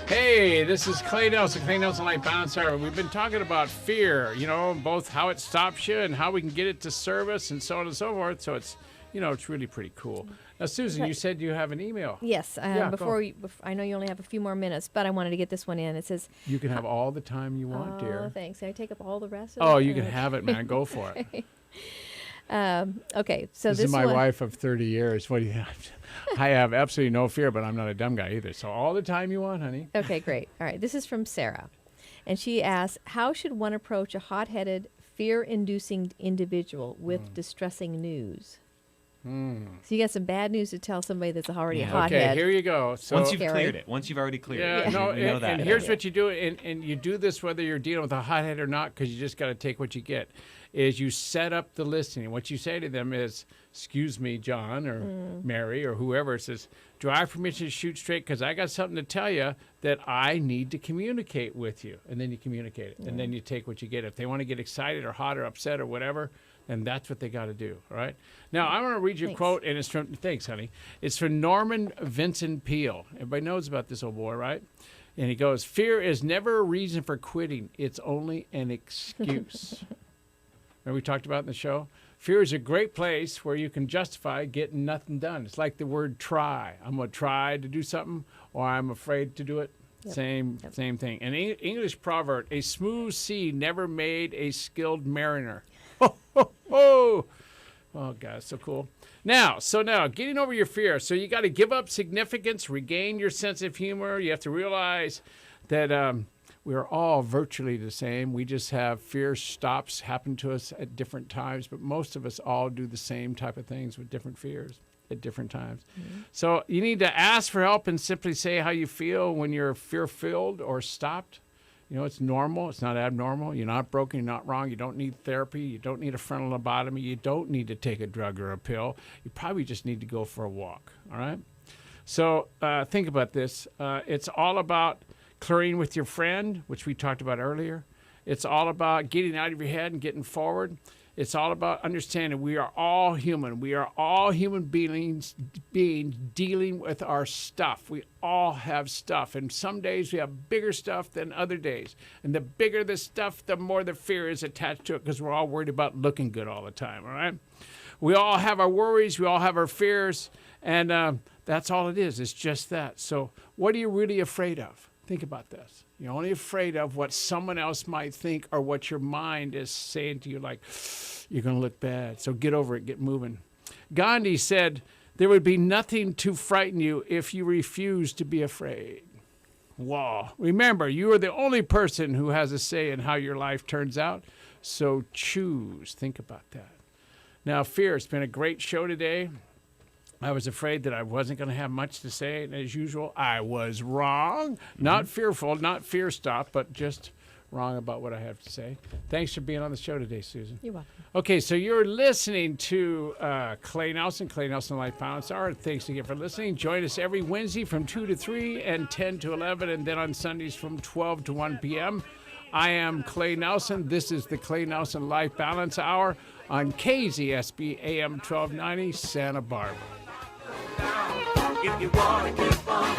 Hey, this is Clay Nelson, Clay Nelson Life Balance Hour. We've been talking about fear, both how it stops you and how we can get it to serve us and so on and so forth. So it's, it's really pretty cool. Now, Susan, you said you have an email. Yes. Before I know you only have a few more minutes, but I wanted to get this one in. It says, you can have all the time you want, dear. Oh, thanks. I take up all the rest of it? Oh, it? you can have it, man. Go for it. Okay, so this is my wife of 30 years. What do you have? I have absolutely no fear, but I'm not a dumb guy either. So all the time you want, honey. Okay, great. All right, this is from Sarah. And she asks, how should one approach a hot-headed, fear-inducing individual with distressing news? So you got some bad news to tell somebody that's already a hothead. Okay, here you go. So once you've cleared it, once you've already cleared it, no, you know that. And here's what you do, and you do this whether you're dealing with a hothead or not, because you just got to take what you get, is you set up the listening. What you say to them is, excuse me, John or Mary or whoever, says, do I have permission to shoot straight? Because I got something to tell you that I need to communicate with you. And then you communicate it, and then you take what you get. If they want to get excited or hot or upset or whatever, and that's what they got to do, all right? Now, I want to read you a quote, and it's from, thanks, honey. It's from Norman Vincent Peale. Everybody knows about this old boy, right? And he goes, fear is never a reason for quitting. It's only an excuse. Remember we talked about in the show? Fear is a great place where you can justify getting nothing done. It's like the word try. I'm going to try to do something, or I'm afraid to do it. Yep. Same thing. An English proverb, a smooth sea never made a skilled mariner. Oh, God, so cool. Now, getting over your fear. So you got to give up significance, regain your sense of humor. You have to realize that we are all virtually the same. We just have fear stops happen to us at different times, but most of us all do the same type of things with different fears at different times. So you need to ask for help and simply say how you feel when you're fear-filled or stopped. It's normal. It's not abnormal. You're not broken. You're not wrong. You don't need therapy. You don't need a frontal lobotomy. You don't need to take a drug or a pill. You probably just need to go for a walk, all right? So think about this. It's all about clearing with your friend, which we talked about earlier. It's all about getting out of your head and getting forward. It's all about understanding we are all human. We are all human beings dealing with our stuff. We all have stuff. And some days we have bigger stuff than other days. And the bigger the stuff, the more the fear is attached to it, because we're all worried about looking good all the time, all right? We all have our worries. We all have our fears. And that's all it is. It's just that. So what are you really afraid of? Think about this. You're only afraid of what someone else might think or what your mind is saying to you, like, you're going to look bad. So get over it. Get moving. Gandhi said, there would be nothing to frighten you if you refuse to be afraid. Wow. Remember, you are the only person who has a say in how your life turns out. So choose. Think about that. Now, fear. It's been a great show today. I was afraid that I wasn't going to have much to say, and as usual, I was wrong. Not fearful, not fear-stopped, but just wrong about what I have to say. Thanks for being on the show today, Susan. You're welcome. Okay, so you're listening to Clay Nelson Life Balance Hour. Thanks again for listening. Join us every Wednesday from 2 to 3 and 10 to 11, and then on Sundays from 12 to 1 p.m. I am Clay Nelson. This is the Clay Nelson Life Balance Hour on KZSB AM 1290, Santa Barbara. If you want to keep on